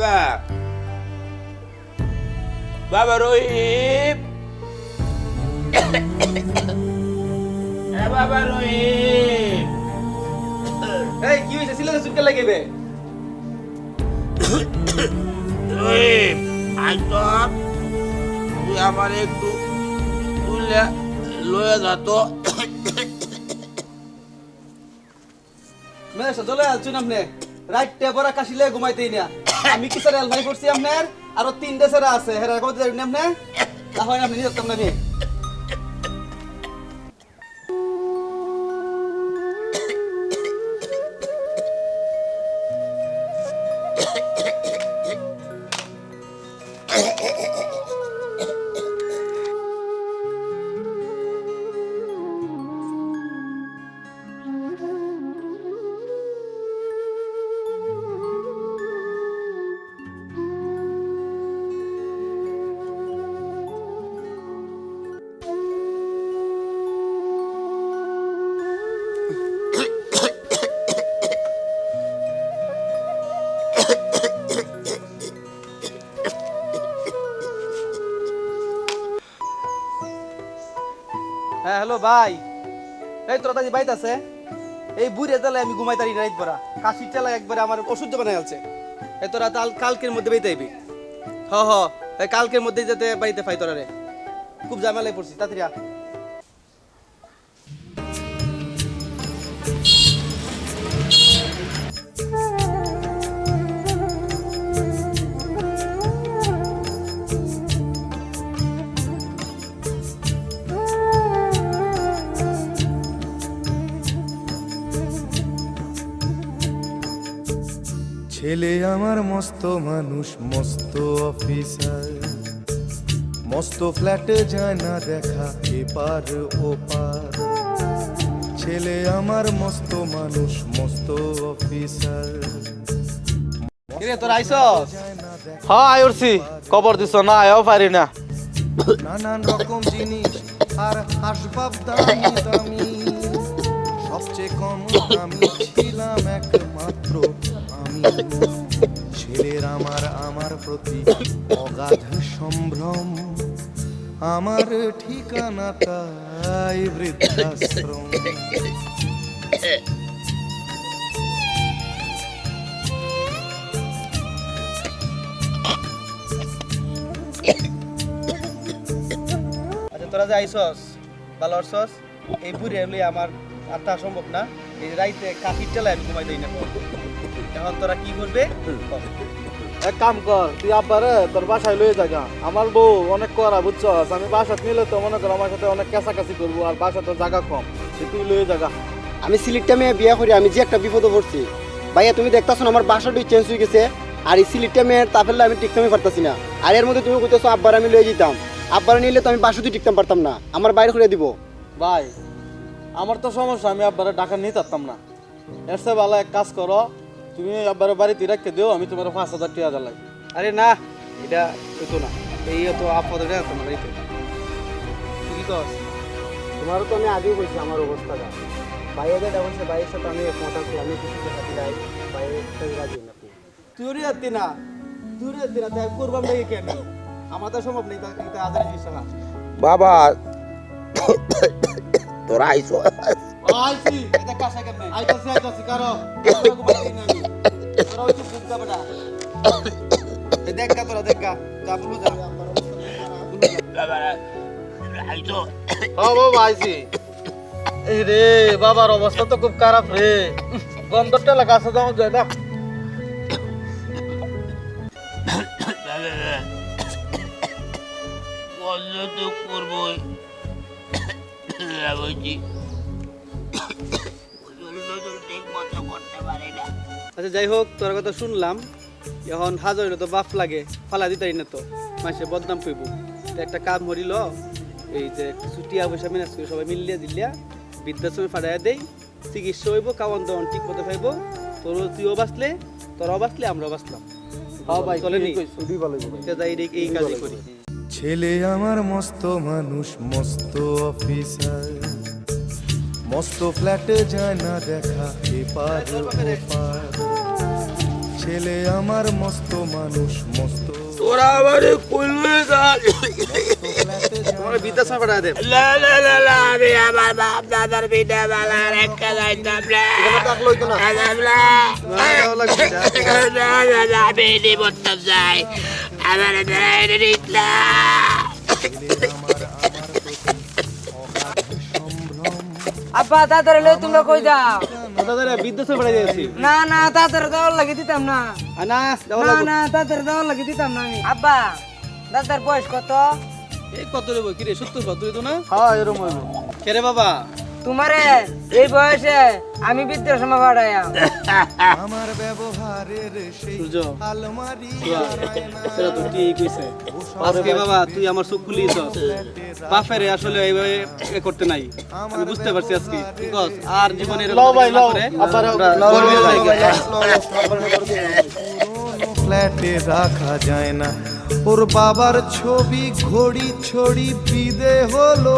বাবা বাবা রহিম বাবা রহিম এই কি হইছে সিলেটে চুটকে লাগিবে রহিম আজ তো তুই আমার একটু তুলে লয়ে যেত মেয়ে চলে আসছুন আপনি রাইটে বড় কাশিলে ঘুমাইতেই না আমি কি স্যার এলভাই করছি আপনার আর তিন দেশের আছে হেরা কত যাবেন আপনি তাহলে আপনি নিয়ে যেতাম না নিয়ে হ্যাঁ হ্যালো ভাই এই তোরা তাজি বাইত আছে এই বুড়ে তালে আমি ঘুমাইতারি রাইত ভরা কাশির চালা একবারে আমার অসহ্য বানাই আছে এই তোরা কালকের মধ্যে বাইতে আইবি হ এই কালকের মধ্যে যাতে বাড়িতে পাই তোরা রে খুব ঝামেলায় পড়ছি তাড়াতাড়ি আ ছেলে আমার মস্ত মানুষ মস্ত অফিসার মস্ত ফ্ল্যাটে যায় না দেখা এপার ওপার ছেলে আমার মস্ত মানুষ মস্ত অফিসার কিরে তোরা আইছস হ্যাঁ আইরছি খবর দিছ না আয়ও পারি না নানান রকম জিনিস আর আসবাব দামি দামি সবচেয়ে কম দামি ছিলাম একমাত্র আমি ছেলের আমার প্রতি অগাধ সম্ভ্রম আমার ঠিকানা তাই বৃদ্ধাশ্রম আচ্ছা তোরা যে আইছস ভালো আছস এই বুড়ে লই আমার আর তা সম্ভব না এই রাইতে কাশির চালায় আমি ঘুমাইতেই না এখন তোরা কি করবে এক কাম কর তুই আব্বারে তোর বাসায় লয়ে জায়গা আমার বউ অনেক করা বুঝছস আমি বাসাত নিলে তো মনে কর আমার সাথে অনেক কাছাকাছি করবো আর বাসা তো জায়গা কম তুই লয়ে জায়গা আমি সিলেটটা মেয়ে বিয়া করি আমি যে একটা বিপদে পড়ছি ভাইয়া তুমি দেখতাছো না আমার বাসাটাই চেঞ্জ হয়ে গেছে আর এই সিলেটটা মেয়ের তাফেলে আমি টিকতামই পারতাছি না আর এর মধ্যে তুমি কইতেছো আব্বার আমি লয়ে যেতাম আব্বার নিলে তো আমি বাসাতেই টিকতাম পারতাম না আমার বাইরে করে দিব ভাই আমার তো সমস্যা আমি আব্বারে টাকা নিতে পারতাম না এর চেয়ে ভালো এক কাজ করো তুমি আব্বারে বাড়িতে রেখে দিও আমি তোমার 5,000 টাকা দিলাম আরে না এটা হইতো না এই তো আপদ রে তোমার বাড়িতে তুই কি কস তোমারও তো আমি আগেই বলছি আমার অবস্থাটা ভাইয়া যেটা বলছে ভাইয়ের সাথে আমি একমত আছি আমি কিছু সাথে যাই ভাইয়ের সাথে রাজি না তুই যাতি না তাই করবাম নাকি কেন আমার তো সম্ভব নেই এটা আদার জিনিস না বাবা তোরা আইছো আইছি এটা কাছে কেমনে আইতাছি কারো তোরা হচ্ছে বুঝতে বেটা দেখা তোরা দেখা যা বলবো যা বাবা আইছো হ্যাঁ বাবা আইছি এই রে বাবার অবস্থা তো খুব খারাপ রে গন্ধটা লাগা আছে দাও যায় না বলল তো করবই বুঝছি ঠিক মতো করতে পারি না আচ্ছা যাই হোক তোর কথা শুনলাম এখন হাজার তো বাপ লাগে ফালা দিতাই না তো মানুষের বদনাম কইব একটা কাম হরিল এই যে ছুটিয়া পয়সা মেনাজ করে সবাই মিলিয়ে দিলিয়া বৃদ্ধাশ্রমে ফাড়াইয়া দেই চিকিৎসা হইব কাওয়ান দাওয়ান ঠিক মতো পাইব তুইও বাঁচলে তোরাও বাঁচলে আমরাও বাঁচলাম হ্যাঁ ভাই চলে নি খুবই ভালো যাই এই কাজই করি ছেলে আমার মস্ত মানুষ মস্ত অফিসার মস্ত ফ্ল্যাটে যায় না দেখা এপার ওপার ছেলে আমার মস্ত মানুষ মস্ত তোরা আমারে কইলে না তোমার বিদ্যাশ্রম পাঠায় দেব লা লা লা লা আমি আমার বাপ দাদার বিনা বালার একটা যাইতাম না ডাকলো হইতো না যাইতাম না ভালো লাগছে না না না আমি এনে বলতাম যাই আমার দাঁড়ায় নিতলা আব্বা তাড়াতাড়ি লই তোমরা কই যাও দাদা বিদ্যাশ্রম পাঠাই দিয়েছি না না তাড়াতাড়ি দেওয়ার লাগে দিতাম না না দেওয়া না লাগবে না তাড়াতাড়ি দেওয়ার লাগে দিতাম না আমি আব্বা দাদার বয়স কত এই কত রে কি রে 70 70 তো না হ্যাঁ এরকম হইব কে রে বাবা তোমারে এই বয়সে আমি বৃদ্ধাশ্রমে পাঠাইয়া আমার ব্যবহারের সেই সূর্য আলমারি সেটা তো ঠিক কইছে আজকে বাবা তুই আমার চোখ খুলি দিছস বাপেরে আসলে এইভাবে এ করতে নাই আমি বুঝতে পারছি আজকে ঠিক আছে আর জীবনের লও ভাই লও আব্বার পুরোনো ফ্ল্যাটে রাখা যায় না ওর বাবার ছবি ঘড়ি ছড়ি বিদে হলো